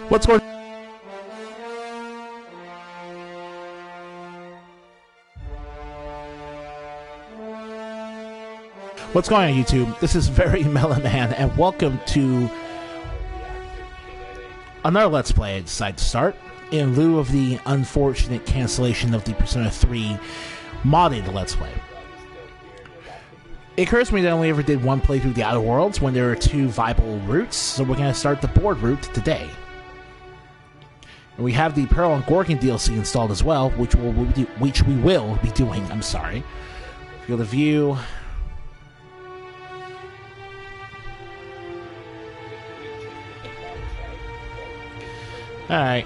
What's going What's going on, YouTube? This is Very Melon Man, and welcome to another Let's Play I decided to start in lieu of the unfortunate cancellation of the Persona 3 modded Let's Play. It occurs to me that I only ever did one playthrough of the Outer Worlds when there were two viable routes, so we're going to start the board route today. And we have the Pearl and Gorgon DLC installed as well, which we will be doing. I'm sorry. Feel the view. Alright.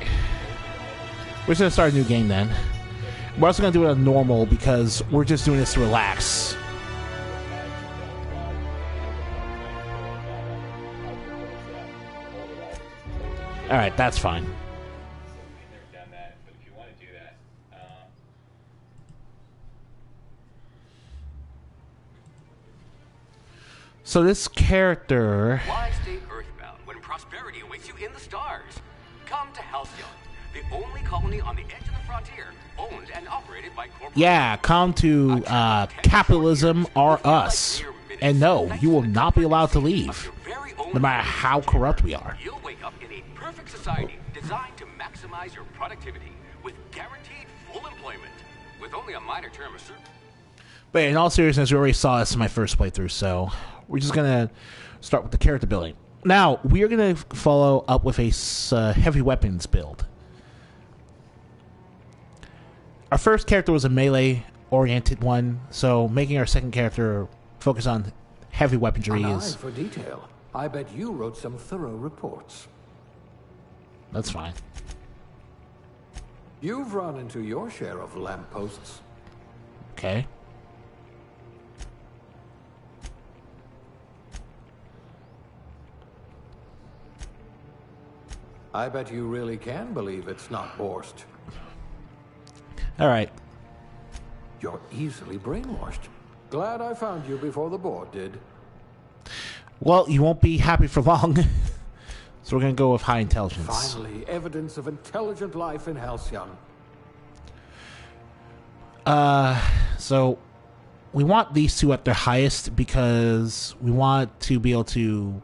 We're just going to start a new game then. We're also going to do it on normal because we're just doing this to relax. Alright, that's fine. So this character... Why stay earthbound when prosperity awaits you in the stars? Come to Halcyon, the only colony on the edge of the frontier, owned and operated by corporations. Yeah, come to capitalism or us. And no, you will not be allowed to leave, no matter how corrupt we are. You'll wake up in a perfect society designed to maximize your productivity with guaranteed full employment, with only a minor term of service. But in all seriousness, we already saw this in my first playthrough, so we're just going to start with the character building. Now, we are going to follow up with a heavy weapons build. Our first character was a melee-oriented one, so making our second character focus on heavy weaponry is... for detail. I bet you wrote some thorough reports. That's fine. You've run into your share of lampposts. Okay. I bet you really can believe it's not Borst. All right. You're easily brainwashed. Glad I found you before the board did. Well, you won't be happy for long. So we're going to go with high intelligence. Finally, evidence of intelligent life in Halcyon. So we want these two at their highest because we want to be able to...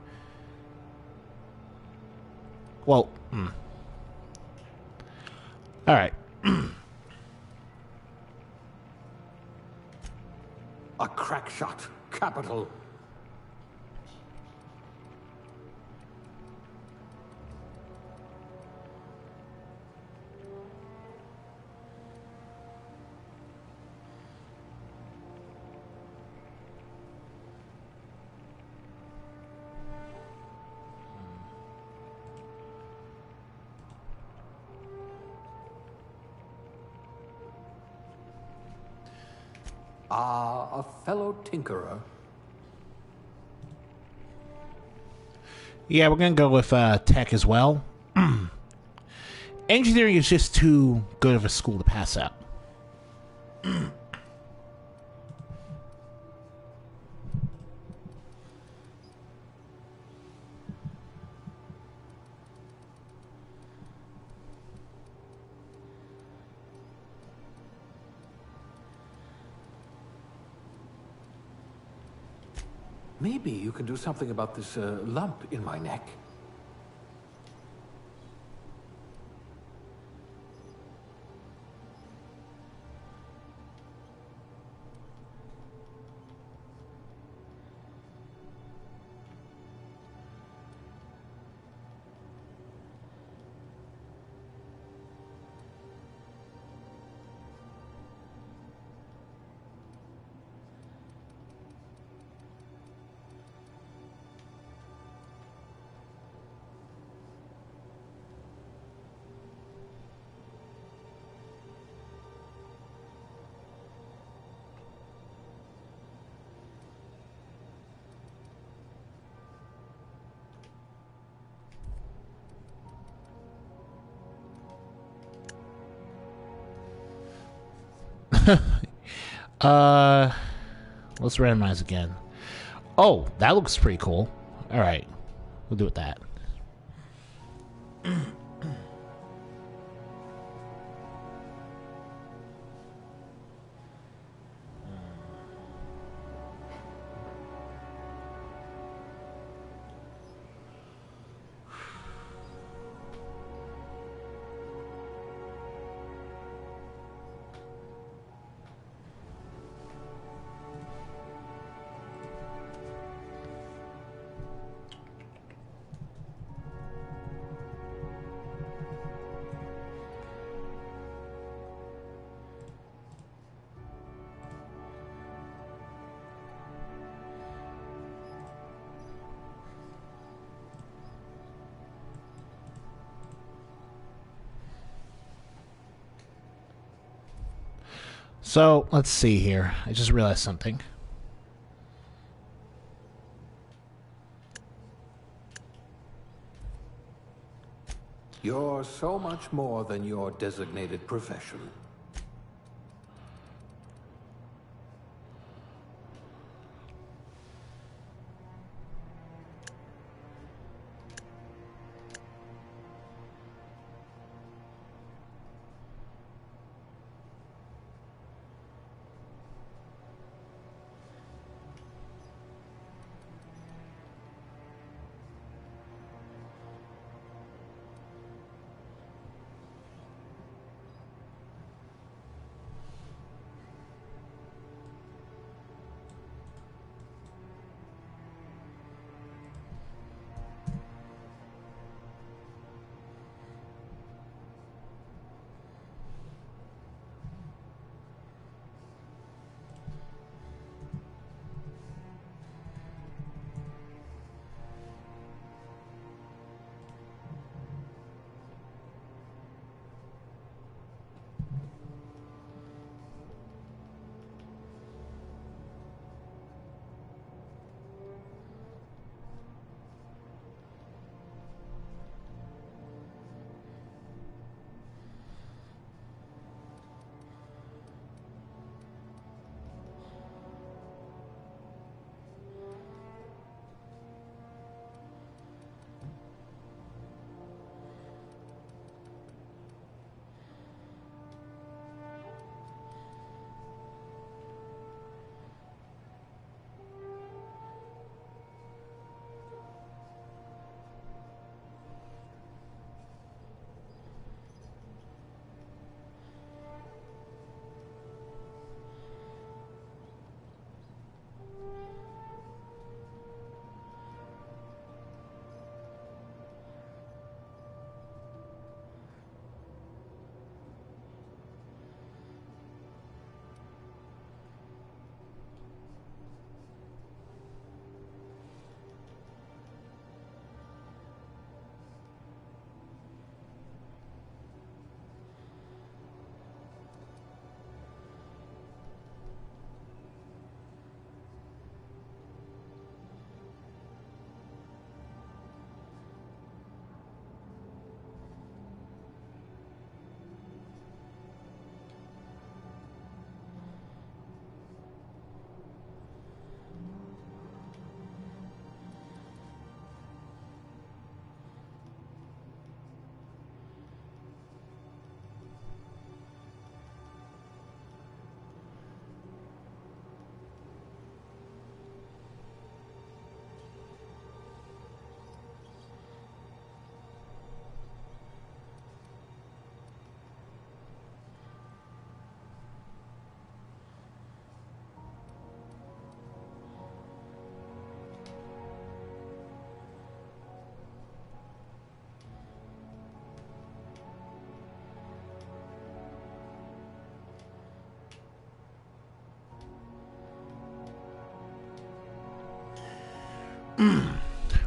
Well, all right. A crack shot. Capital. A fellow tinkerer. Yeah, we're going to go with tech as well. Engineering is just too good of a school to pass out. Maybe you can do something about this lump in my neck. Let's randomize again. Oh, that looks pretty cool. Alright. We'll do it that. So, let's see here. I just realized something. You're so much more than your designated profession.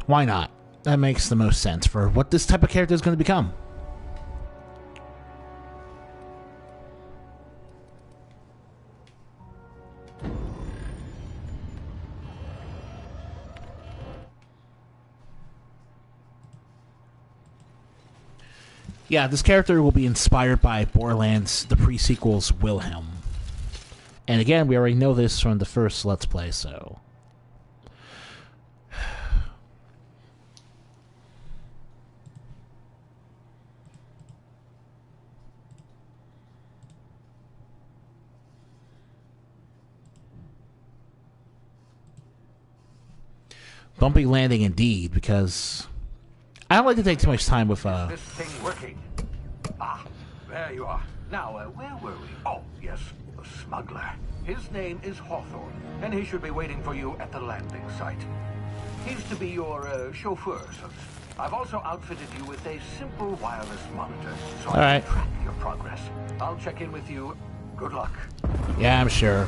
Why not? That makes the most sense for what this type of character is going to become. Yeah, this character will be inspired by Borderlands, the pre-sequel's Wilhelm. And again, we already know this from the first Let's Play, so... Bumpy landing indeed, because I don't like to take too much time with Is this thing working? Ah, there you are. Now, where were we? Oh, yes, the smuggler. His name is Hawthorne, and he should be waiting for you at the landing site. He's to be your chauffeur, so to speak. I've also outfitted you with a simple wireless monitor, so I can track your progress. I'll check in with you. Good luck. Yeah, I'm sure.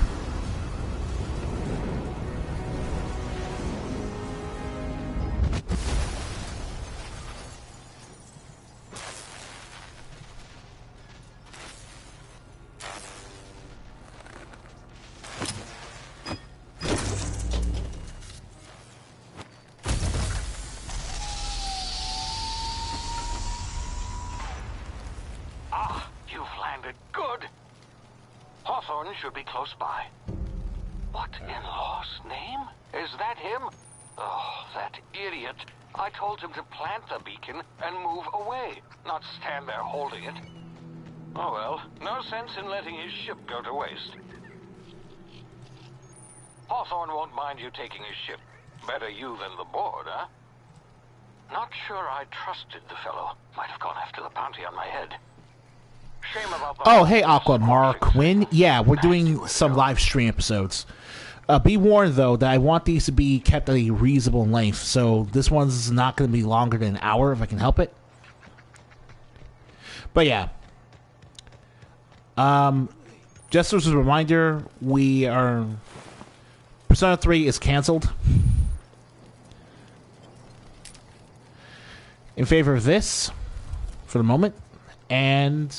Hawthorne should be close by. What in law's name? Is that him? Oh, that idiot. I told him to plant the beacon and move away, not stand there holding it. Oh well, no sense in letting his ship go to waste. Hawthorne won't mind you taking his ship. Better you than the board, huh? Not sure I trusted the fellow. Might have gone after the bounty on my head. Shame about the... Oh, hey, Aquamar Quinn. Yeah, we're doing some live stream episodes. Be warned, though, that I want these to be kept at a reasonable length, so this one's not going to be longer than an hour if I can help it. But yeah. Just as a reminder, Persona 3 is canceled in favor of this for the moment, and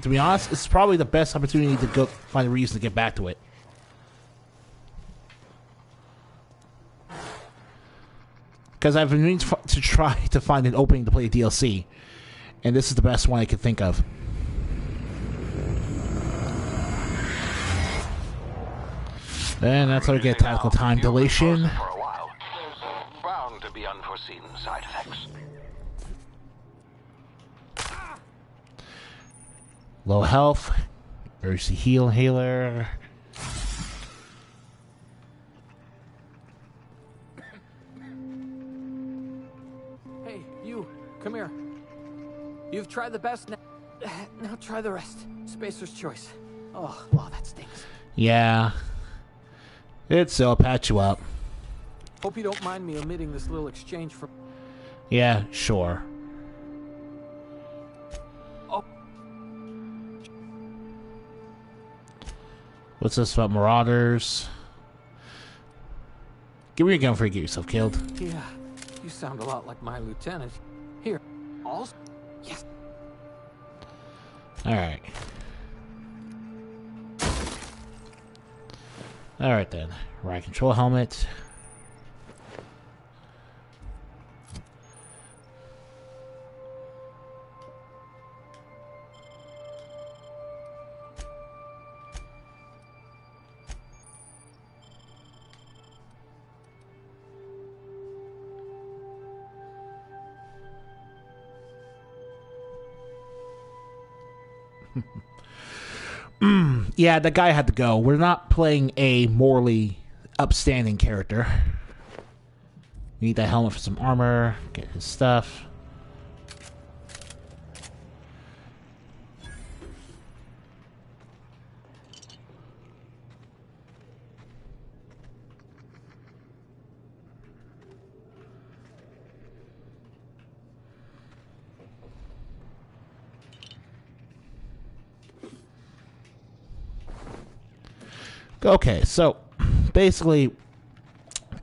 to be honest, it's probably the best opportunity to go find a reason to get back to it. Because I've been meaning to try to find an opening to play a DLC, and this is the best one I could think of. And that's how we get tactical time dilation. For a while. There's bound to be unforeseen side effects. Low health. Emergency heal healer. Hey, you. Come here. You've tried the best. Now try the rest. Spacer's choice. Oh, wow, that stinks. Yeah. I'll patch you up. Hope you don't mind me omitting this little exchange for... Yeah, sure. Oh. What's this about Marauders? Give me your gun before you get yourself killed. Yeah, you sound a lot like my lieutenant. Here, also... Yes. Alright. Alright then. Right control helmet. Yeah, that guy had to go. We're not playing a morally upstanding character. We need that helmet for some armor. Get his stuff. Okay, so basically,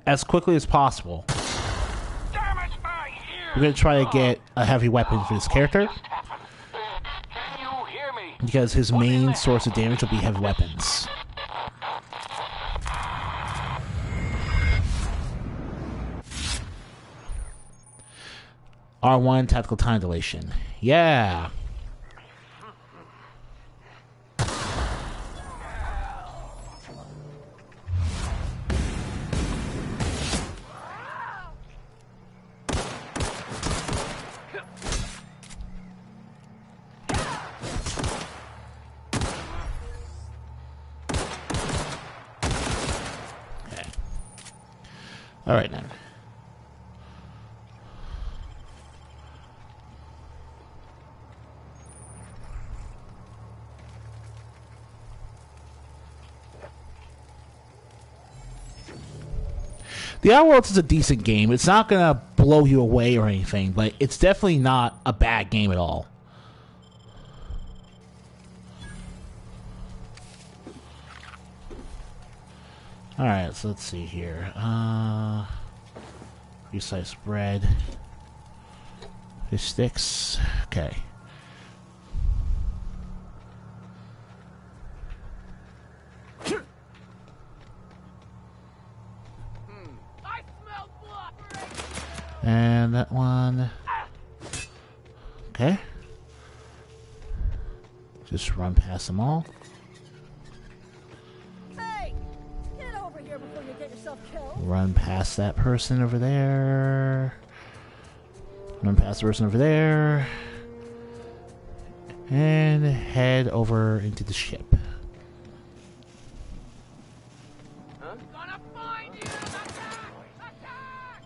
as quickly as possible, we're going to try to get a heavy weapon for this character, because his main source of damage will be heavy weapons. R1 tactical time dilation. Yeah. All right, then. The Outer Worlds is a decent game. It's not going to blow you away or anything, but it's definitely not a bad game at all. Alright, so let's see here. Precise bread. Fish sticks. Okay. And that one. Okay. Just run past them all. here before you get yourself killed. Run past that person over there. Run past the person over there. And head over into the ship. I'm gonna find you! Attack! Attack!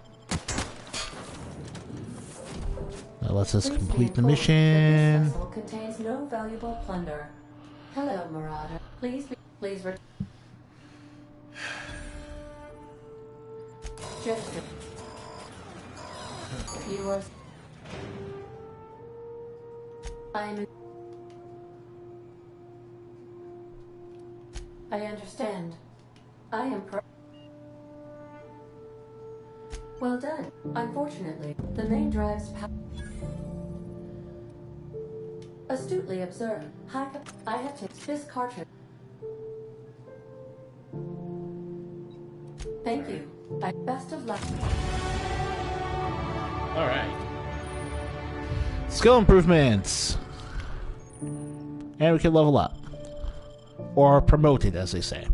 That lets us Please complete the be informed that mission. This vessel contains no valuable plunder. Hello, Marauder. Please return. Gesture. You are. I understand. I am Well done. Unfortunately, the main drive's astutely observed. I have taken this cartridge. Thank you. Best of luck. Alright. Skill improvements. And we can level up. Or promoted, as they say.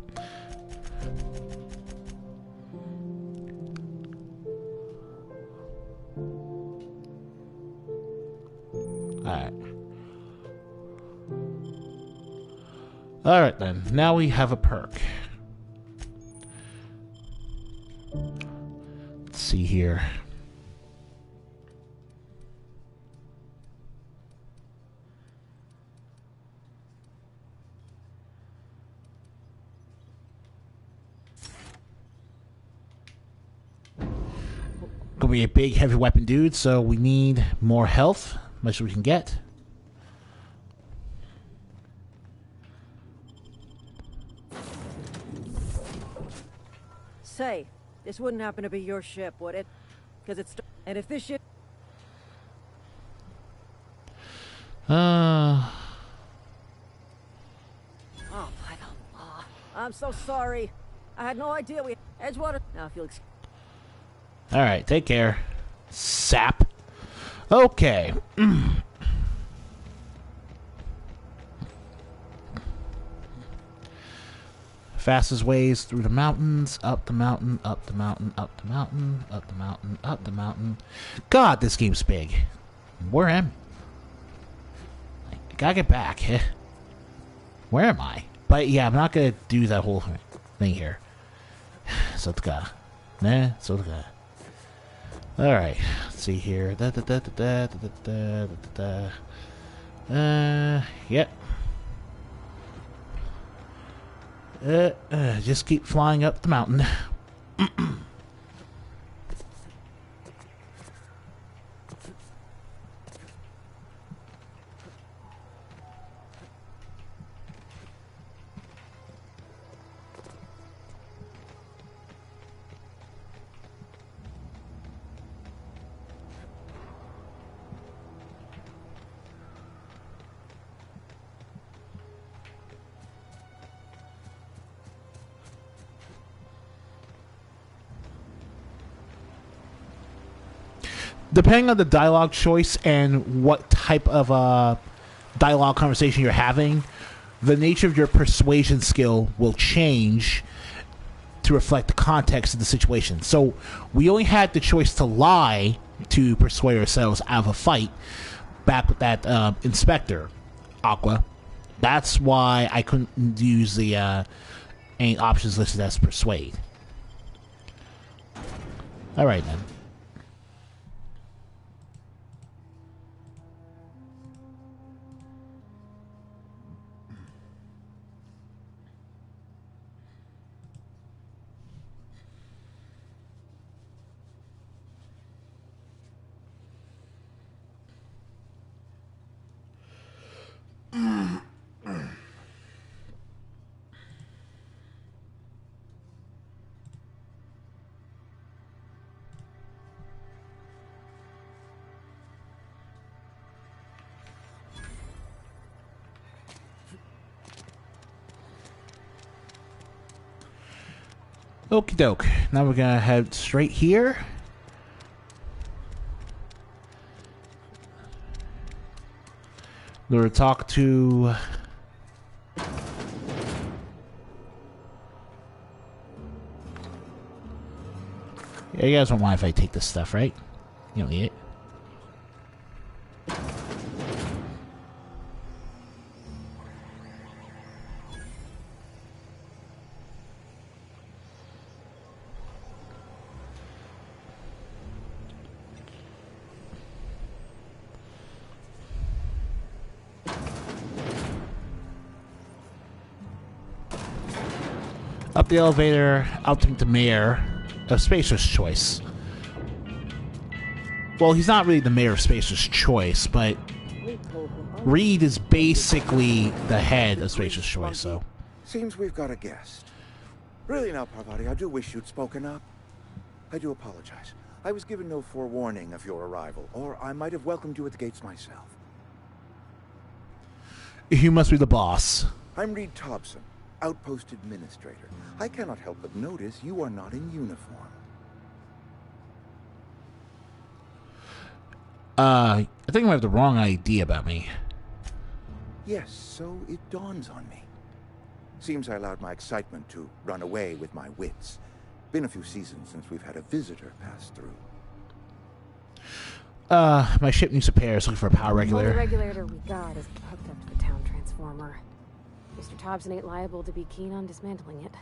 Alright. Alright then. Now we have a perk. Let's see here. Gonna be a big heavy weapon dude, so we need more health, much as we can get. Say, this wouldn't happen to be your ship, would it? Because it's... And if this ship... Oh, by the law. I'm so sorry. I had no idea we... Edgewater... Now, if you'll excuse... Alright, take care. Sap. Okay. Fastest ways through the mountains, up the mountain, up the mountain, up the mountain, up the mountain, up the mountain. God, this game's big. Where am I? Gotta get back. Where am I? But yeah, I'm not gonna do that whole thing here. So alright, let's see here. Yep. Just keep flying up the mountain. Depending on the dialogue choice and what type of dialogue conversation you're having, the nature of your persuasion skill will change to reflect the context of the situation. So we only had the choice to lie to persuade ourselves out of a fight back with that inspector, Aqua. That's why I couldn't use the any options listed as persuade. Alright then. Okie doke. Now we're gonna head straight here. We're gonna talk to Yeah, you guys don't mind if I take this stuff, right? You don't need it. Up the elevator, out to the mayor of Spacer's Choice. Well, he's not really the mayor of Spacer's Choice, but Reed is basically the head of Spacer's Choice, so... Seems we've got a guest. Really now, Parvati, I do wish you'd spoken up. I do apologize. I was given no forewarning of your arrival, or I might have welcomed you at the gates myself. You must be the boss. I'm Reed Thompson, Outpost Administrator. I cannot help but notice you are not in uniform. I think you have the wrong idea about me. Yes, so it dawns on me. Seems I allowed my excitement to run away with my wits. Been a few seasons since we've had a visitor pass through. My ship needs repairs, looking for a power regulator. Well, the regulator we got is hooked up to the town transformer. Mr. Thompson ain't liable to be keen on dismantling it.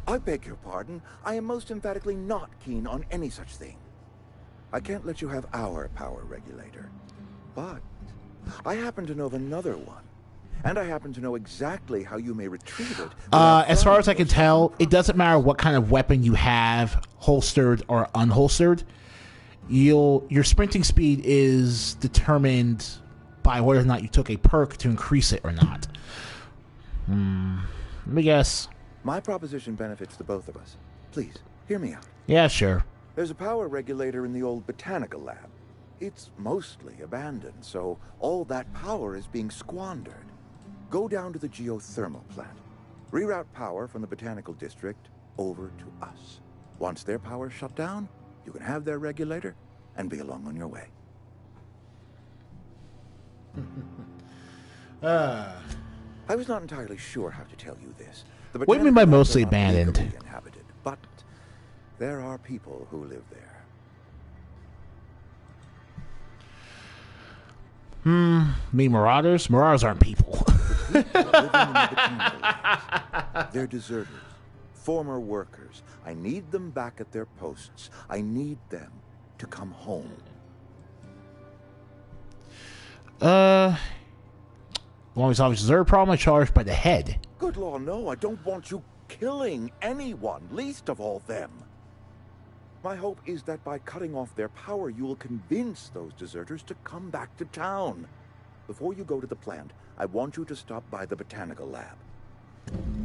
I beg your pardon. I am most emphatically not keen on any such thing. I can't let you have our power regulator. But I happen to know of another one. And I happen to know exactly how you may retrieve it. As far as I can tell, it doesn't matter what kind of weapon you have, holstered or unholstered. Your sprinting speed is determined by whether or not you took a perk to increase it or not. Let me guess. My proposition benefits the both of us. Please, hear me out. Yeah, sure. There's a power regulator in the old botanical lab. It's mostly abandoned, so all that power is being squandered. Go down to the geothermal plant. Reroute power from the botanical district over to us. Once their power's shut down, you can have their regulator and be along on your way. I was not entirely sure how to tell you this. What do you mean by mostly abandoned? Inhabited, but there are people who live there. Me marauders? Marauders aren't people. They're deserters, former workers. I need them back at their posts. I need them to come home. Long as obviously there's a problem, I charged by the head. Good law, no. I don't want you killing anyone, least of all them. My hope is that by cutting off their power, you will convince those deserters to come back to town. Before you go to the plant, I want you to stop by the botanical lab.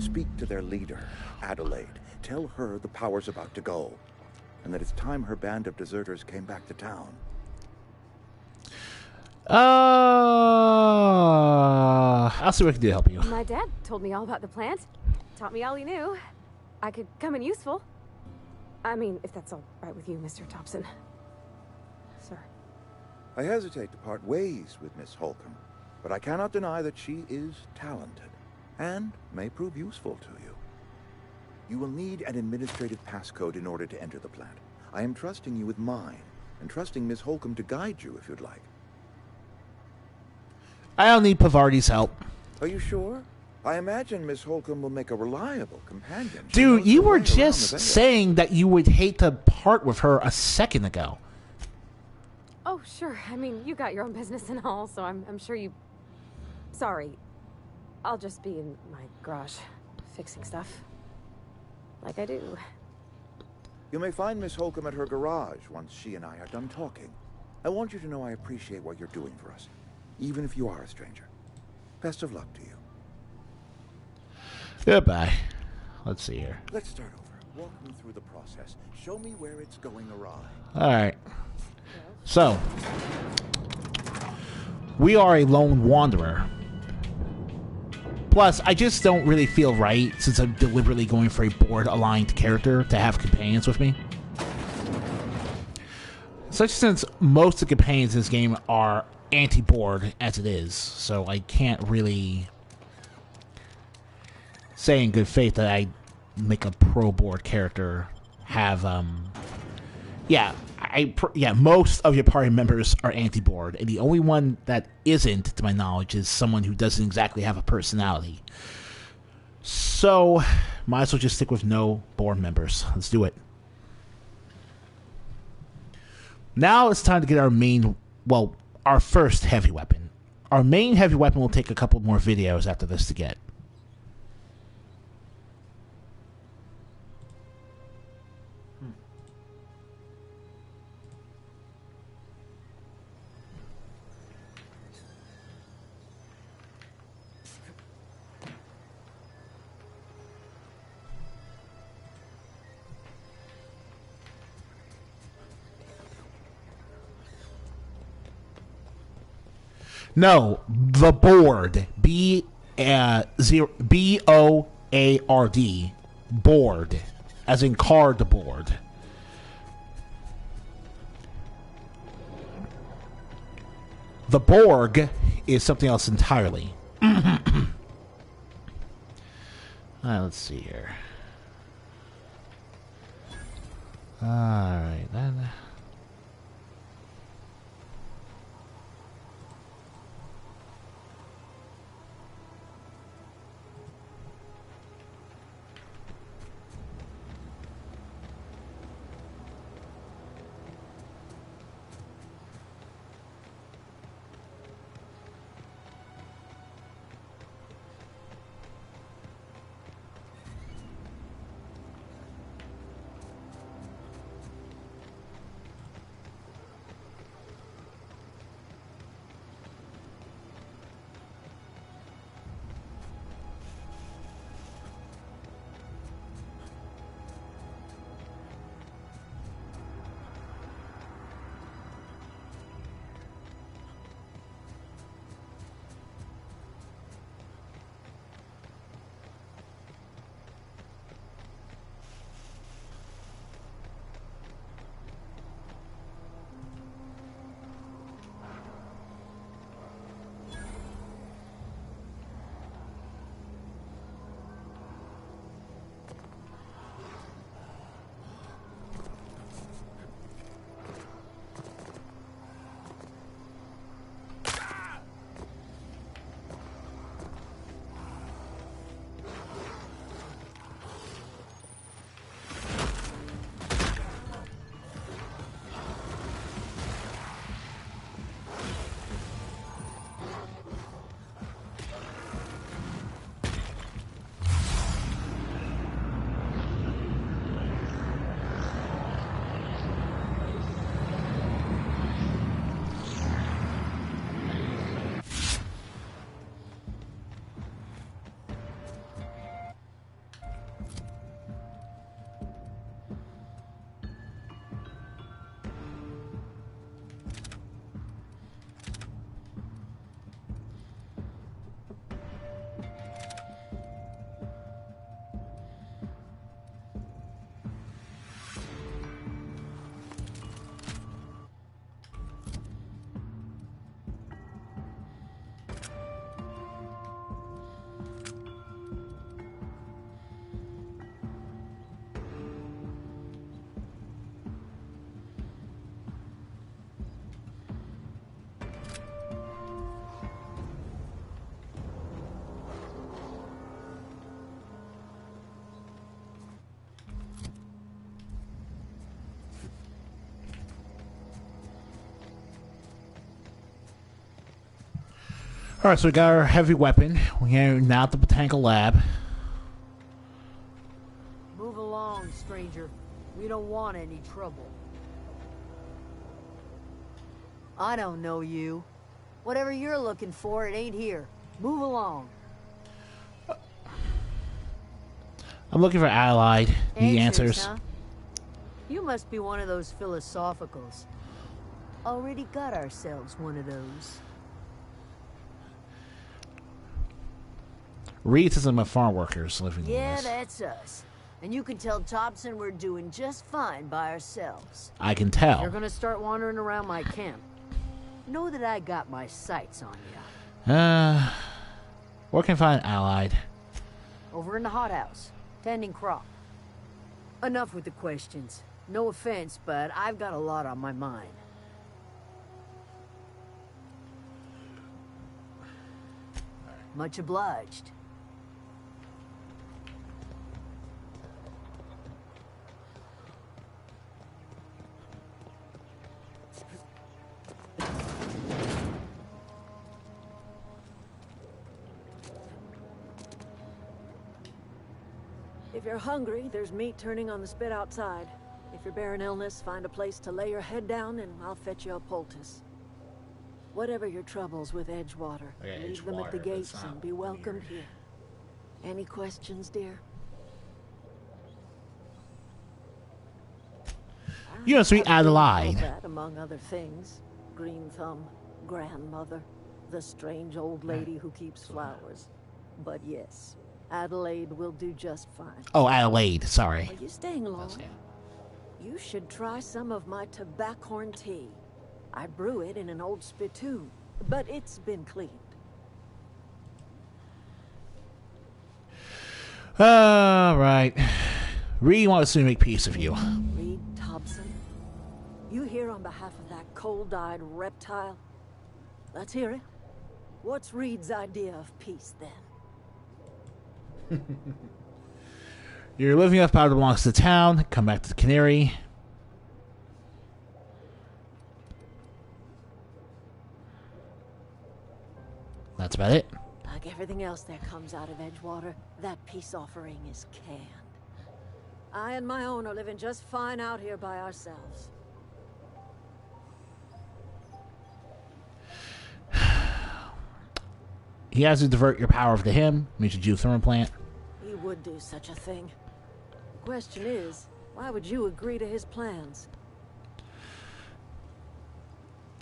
Speak to their leader, Adelaide. Tell her the power's about to go, and that it's time her band of deserters came back to town. I'll see what I can do to help you. My dad told me all about the plant. Taught me all he knew. I could come in useful. I mean, if that's all right with you, Mr. Thompson. Sir. I hesitate to part ways with Miss Holcomb, but I cannot deny that she is talented and may prove useful to you. You will need an administrative passcode in order to enter the plant. I am trusting you with mine, and trusting Miss Holcomb to guide you if you'd like. I don't need Pavardi's help. Are you sure? I imagine Miss Holcomb will make a reliable companion. Dude, you were just saying that you would hate to part with her a second ago. Oh, sure. I mean, you got your own business and all, so I'm sure you... Sorry. I'll just be in my garage, fixing stuff. Like I do. You may find Miss Holcomb at her garage once she and I are done talking. I want you to know I appreciate what you're doing for us, even if you are a stranger. Best of luck to you. Goodbye. Let's see here. Let's start over. Walk me through the process. Show me where it's going awry. Alright. So, we are a lone wanderer. Plus, I just don't really feel right, since I'm deliberately going for a board-aligned character, to have companions with me. Especially since most of the companions in this game are anti-board as it is, so I can't really say in good faith that I make a pro-board character have Yeah, most of your party members are anti-board, and the only one that isn't, to my knowledge, is someone who doesn't exactly have a personality. So, might as well just stick with no board members. Let's do it. Now it's time to get our first heavy weapon. Our main heavy weapon will take a couple more videos after this to get. No, the board. B-O-A-R-D. Board. As in cardboard. The Borg is something else entirely. Let's see here. Alright, then. Alright, so we got our heavy weapon. We're now at the botanical lab. Move along, stranger. We don't want any trouble. I don't know you. Whatever you're looking for, it ain't here. Move along. I'm looking for Allied. Need answers. Huh? You must be one of those philosophicals. Already got ourselves one of those. Reed says I'm a farm workers living in Yeah, this. that's us. And you can tell Thompson we're doing just fine by ourselves. I can tell. You're gonna start wandering around my camp. Know that I got my sights on you. Where can I find Allied? Over in the hothouse, tending crop. Enough with the questions. No offense, but I've got a lot on my mind. Much obliged. If you're hungry, there's meat turning on the spit outside. If you're bearing illness, find a place to lay your head down and I'll fetch you a poultice. Whatever your troubles with Edgewater, Okay, leave them at the Edgewater, gates that's and not be welcomed weird. here. Any questions, dear? You know, sweet I've been Adelaide. called that, among other things. Green Thumb, grandmother, the strange old lady who keeps flowers. But yes, Adelaide will do just fine. Oh, Adelaide. Sorry. Are you staying long? That's- You should try some of my tobaccorn tea. I brew it in an old spittoon, but it's been cleaned. All right. Reed wants to make peace with you. Reed Thompson, you here on behalf of that cold-eyed reptile? Let's hear it. What's Reed's idea of peace, then? You're living off power that belongs to the town. Come back to the Canary. That's about it. Like everything else that comes out of Edgewater, that peace offering is canned. I and my own are living just fine out here by ourselves. He has to divert your power over to him. Means a geothermal plant. He would do such a thing. The question is, why would you agree to his plans?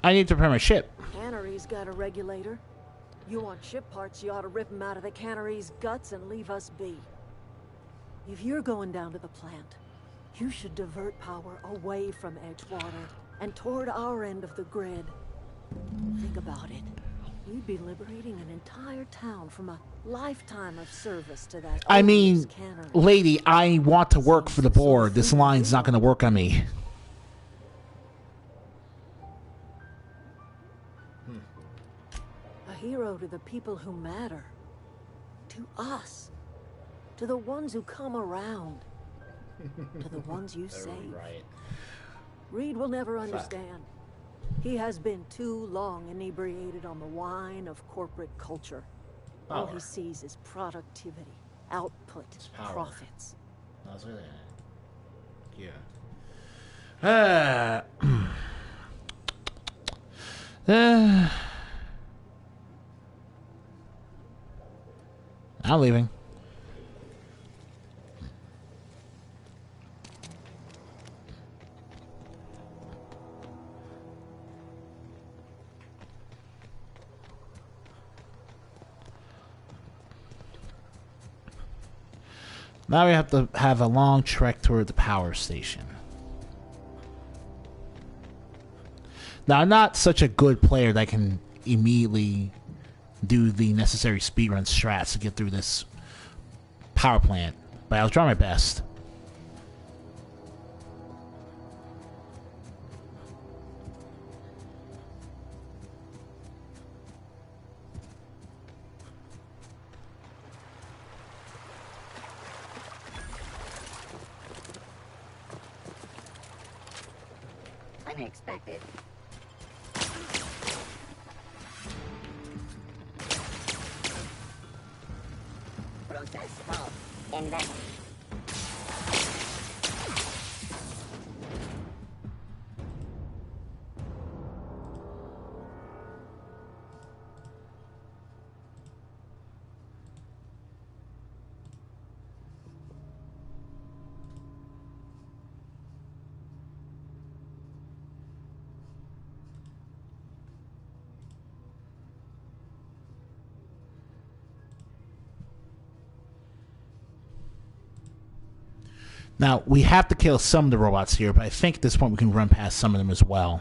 I need to repair my ship. Cannery's got a regulator. You want ship parts, you ought to rip them out of the cannery's guts and leave us be. If you're going down to the plant, you should divert power away from Edgewater and toward our end of the grid. Think about it. We'd be liberating an entire town from a lifetime of service to that I odious mean, cannery. lady, I want to work for the board. This line's not going to work on me. A hero to the people who matter. To us. To the ones who come around. To the ones you save. Right. Reed will never understand. He has been too long inebriated on the wine of corporate culture. All he Power. sees is productivity, output, power. profits. Yeah. I'm leaving. Now we have to have a long trek toward the power station. Now, I'm not such a good player that I can immediately do the necessary speedrun strats to get through this power plant, but I'll try my best. Unexpected. Process fault. Invest. Now, we have to kill some of the robots here, but I think at this point we can run past some of them as well.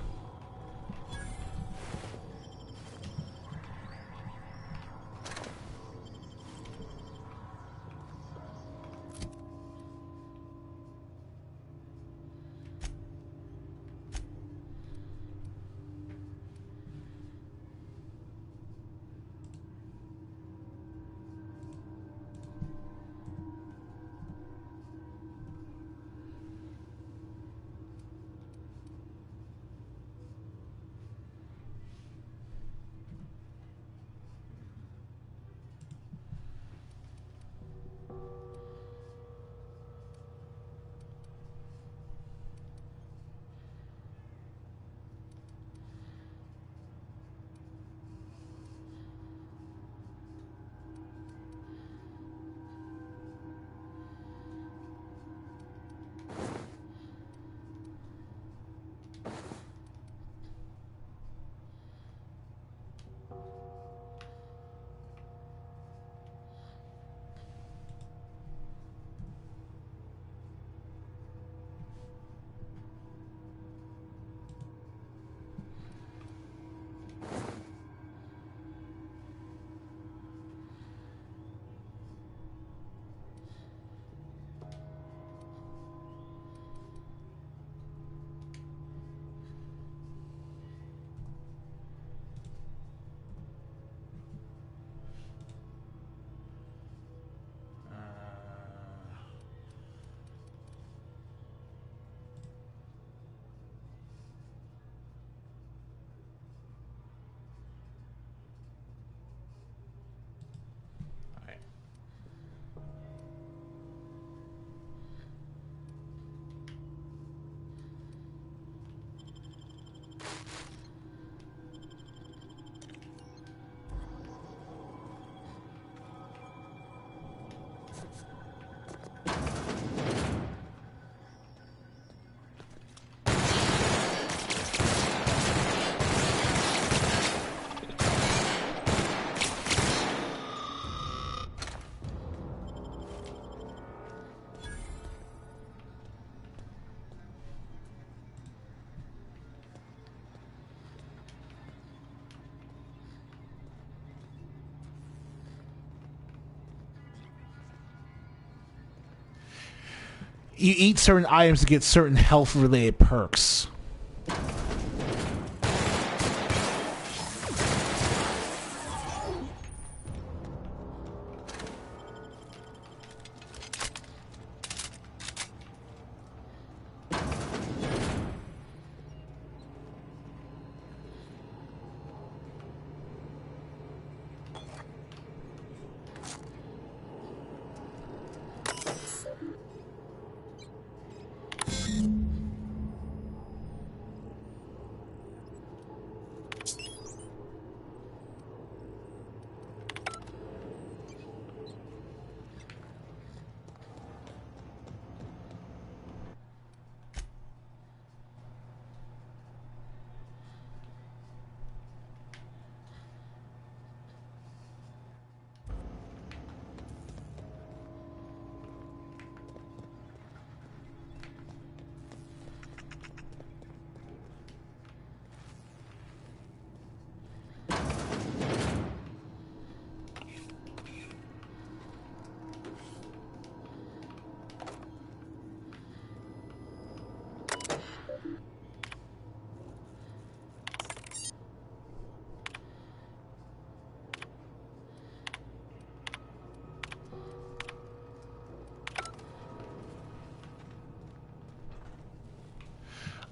You eat certain items to get certain health-related perks.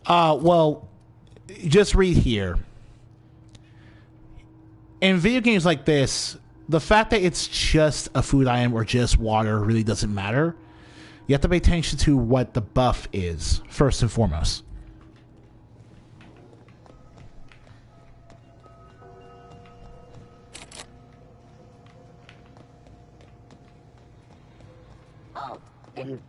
Well, just read here. In video games like this, the fact that it's just a food item or just water really doesn't matter. You have to pay attention to what the buff is, first and foremost. Oh, in...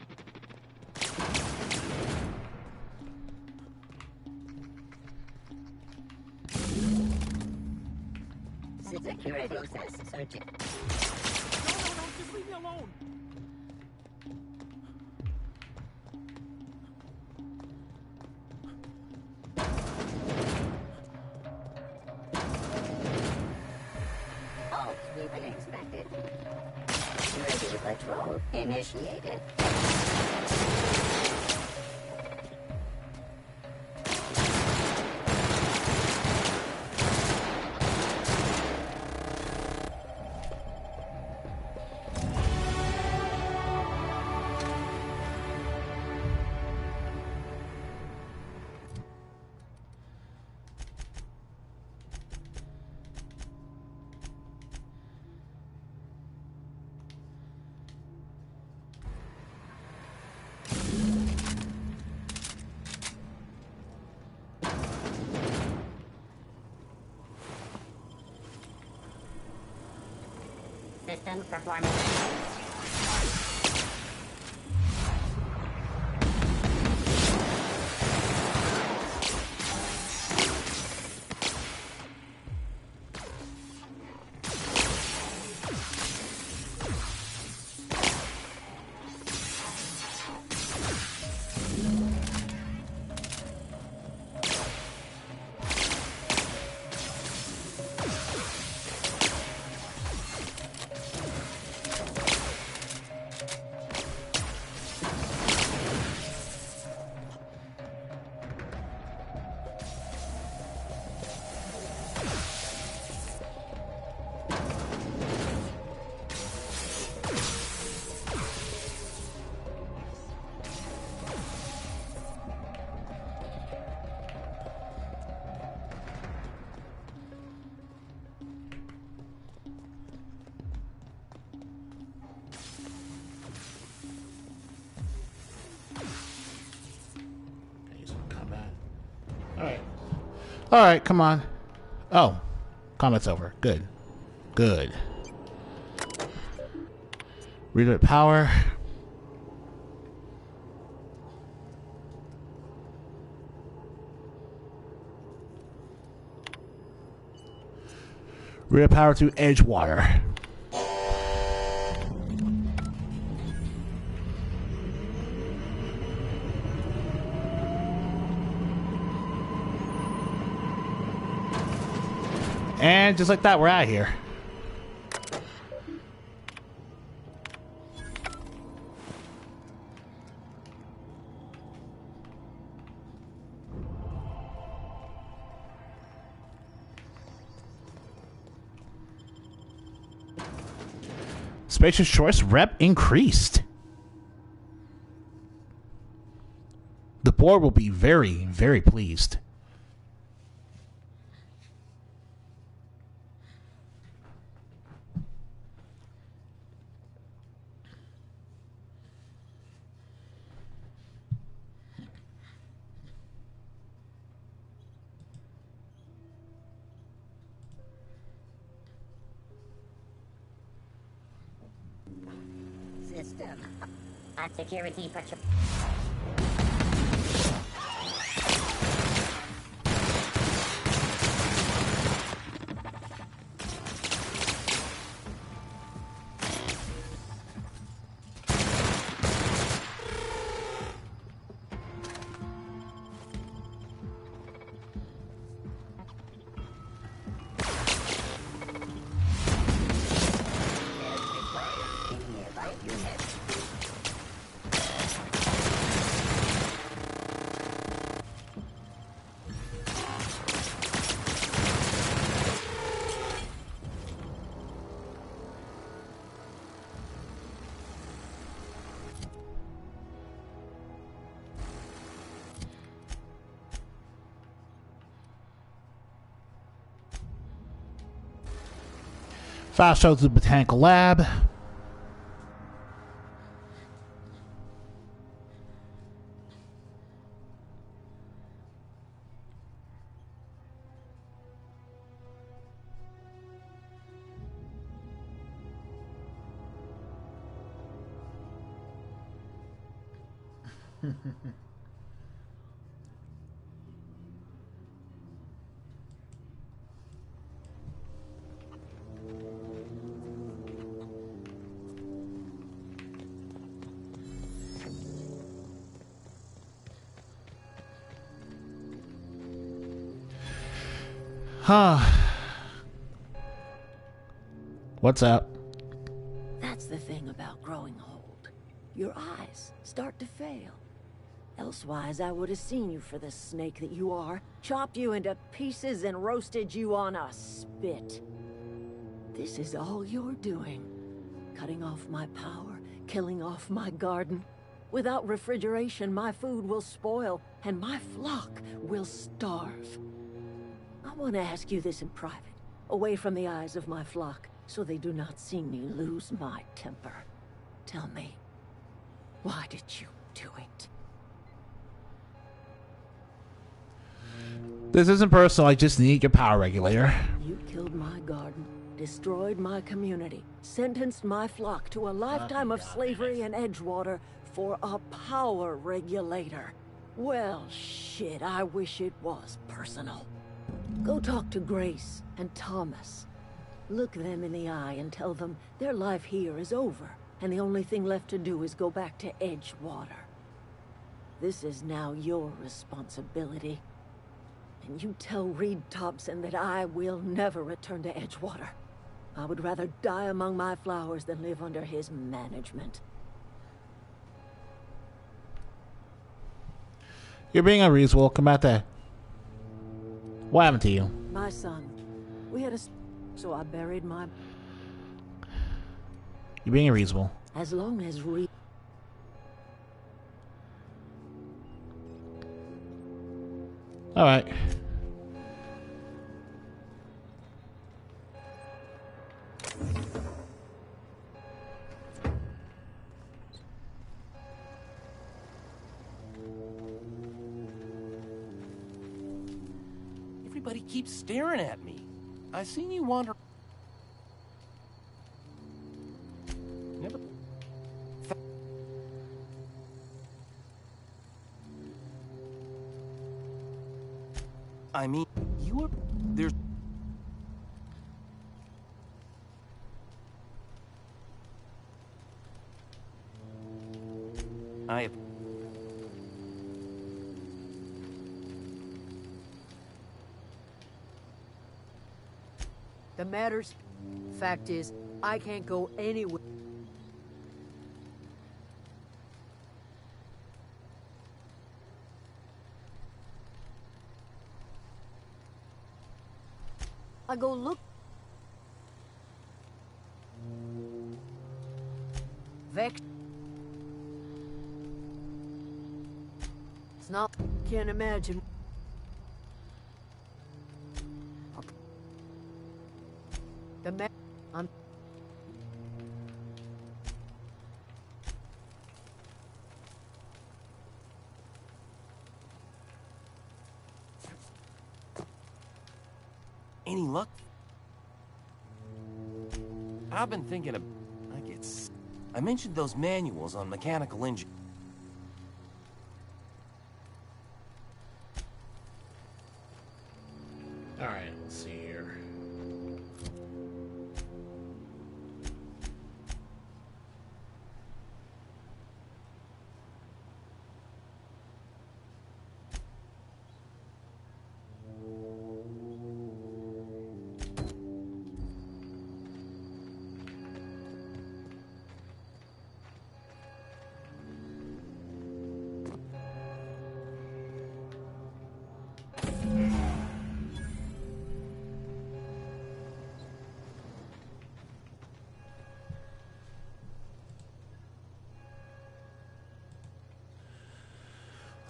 Security says searching. No, just leave me alone. Oh, we've been expected. Security patrol initiated. System performance. Alright. Alright, come on. Oh. Combat's over. Good. Good. Redirect power. Redirect power to Edgewater. And just like that, we're out of here. Spacious choice rep increased. The board will be very, very pleased. System. Security patrol. Fast travel to the Botanical Lab. Huh. What's up? That's the thing about growing old. Your eyes start to fail. Elsewise, I would have seen you for the snake that you are, chopped you into pieces and roasted you on a spit. This is all you're doing. Cutting off my power, killing off my garden. Without refrigeration, my food will spoil, and my flock will starve. I want to ask you this in private, away from the eyes of my flock, so they do not see me lose my temper. Tell me, why did you do it? This isn't personal, I just need your power regulator. You killed my garden, destroyed my community, sentenced my flock to a lifetime of slavery in Edgewater for a power regulator. Well, shit, I wish it was personal. Go talk to Grace and Thomas. Look them in the eye and tell them their life here is over, and the only thing left to do is go back to Edgewater. This is now your responsibility. And you tell Reed Thompson that I will never return to Edgewater. I would rather die among my flowers than live under his management. You're being unreasonable. Come out there. What happened to you? My son. We had a... So I buried my... You're being unreasonable. As long as Reed... Alright. everybody keeps staring at me. I seen you wander... Never... I mean, you are... There's... I... The matters. Fact is, I can't go anywhere. I go look. Vex. It's not. Can't imagine. The man. I'm. Any luck? I've been thinking of... I mentioned those manuals on mechanical engine. Alright, let's see here.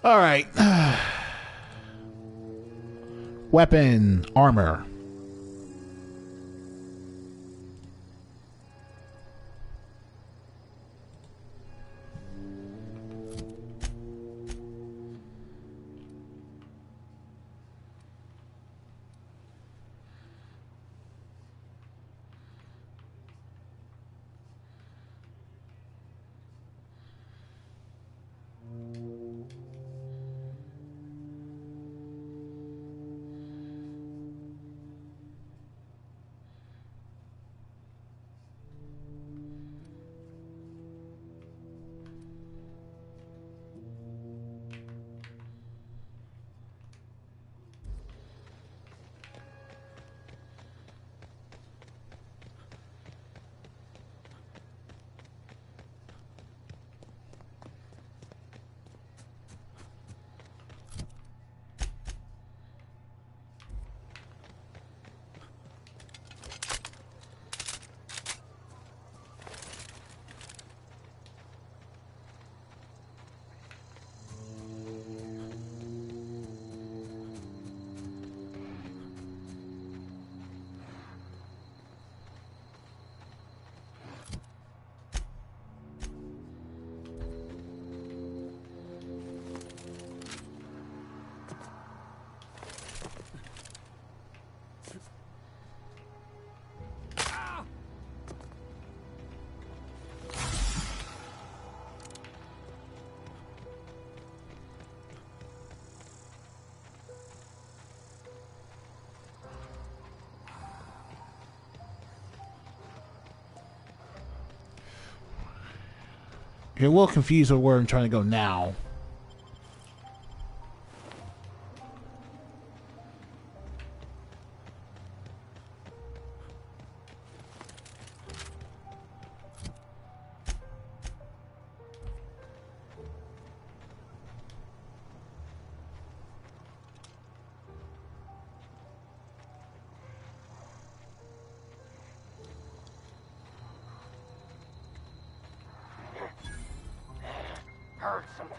All right. Weapon, armor. You're a little confused with where I'm trying to go now. Heard something.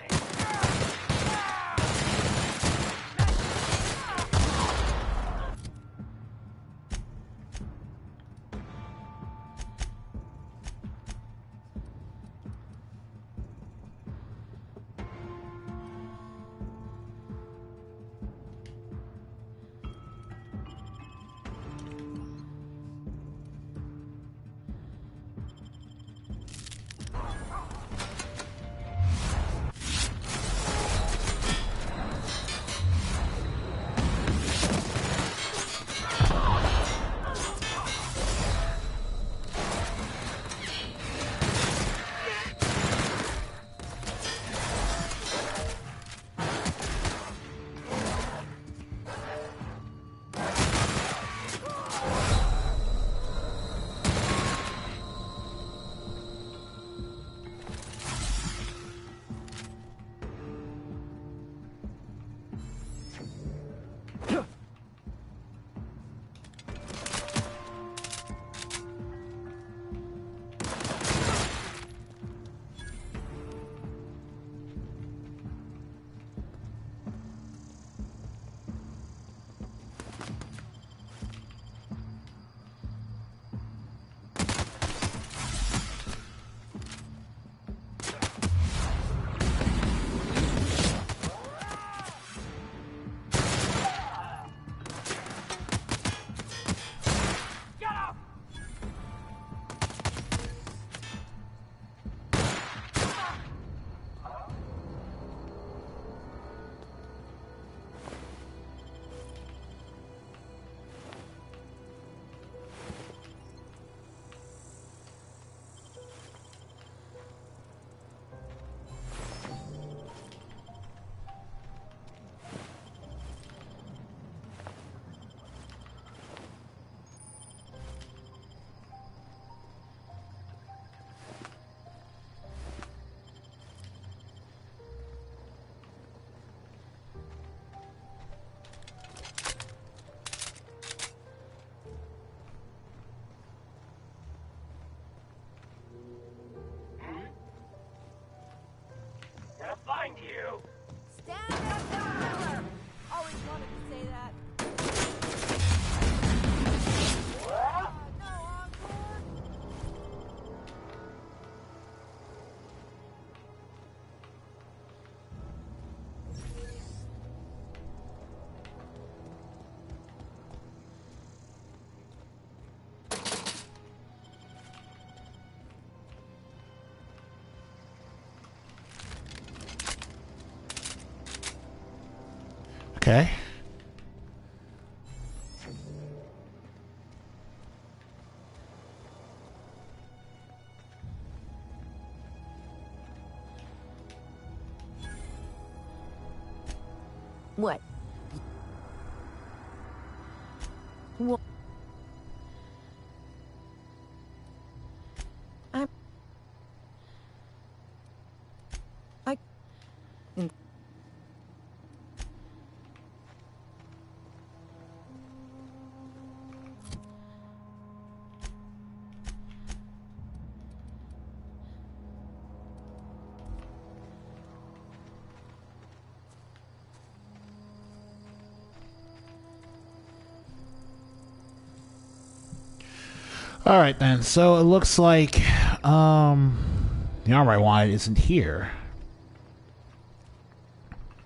Okay. What? What? Alright then, so it looks like the armor I wanted isn't here.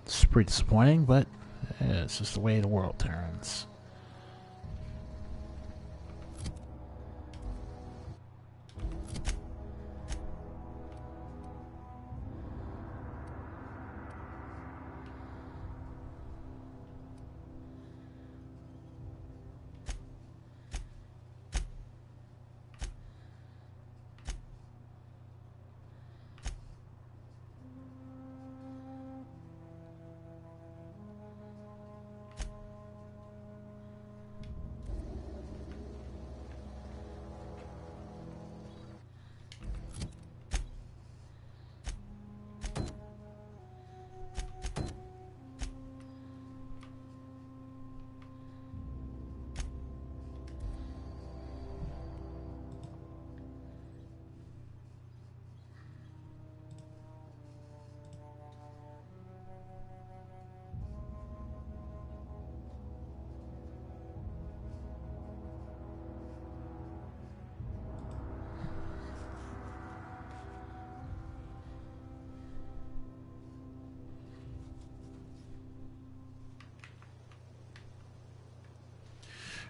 It's pretty disappointing, but it's just the way the world turns.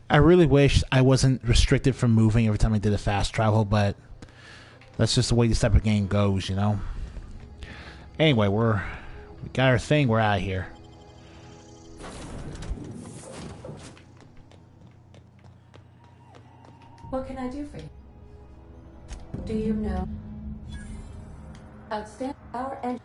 I really wish I wasn't restricted from moving every time I did a fast travel, but that's just the way this type of game goes, you know? Anyway, we got our thing, we're out of here. What can I do for you? Do you know? Outstanding power and...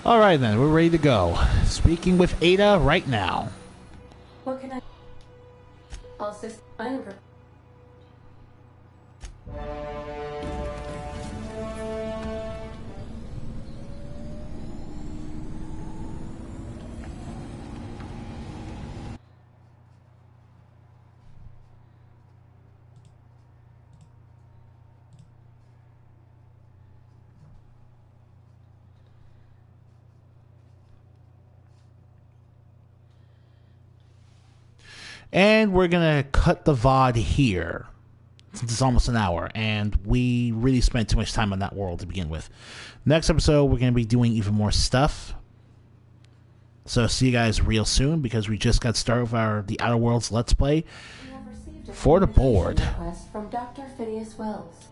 Alright then, we're ready to go. Speaking with Ada right now. What can I... All systems... I am... And we're going to cut the VOD here, since it's almost an hour, and we really spent too much time on that world to begin with. Next episode, we're going to be doing even more stuff. So see you guys real soon, because we just got started with the Outer Worlds Let's Play for the board. Request from Dr. Phineas Wells.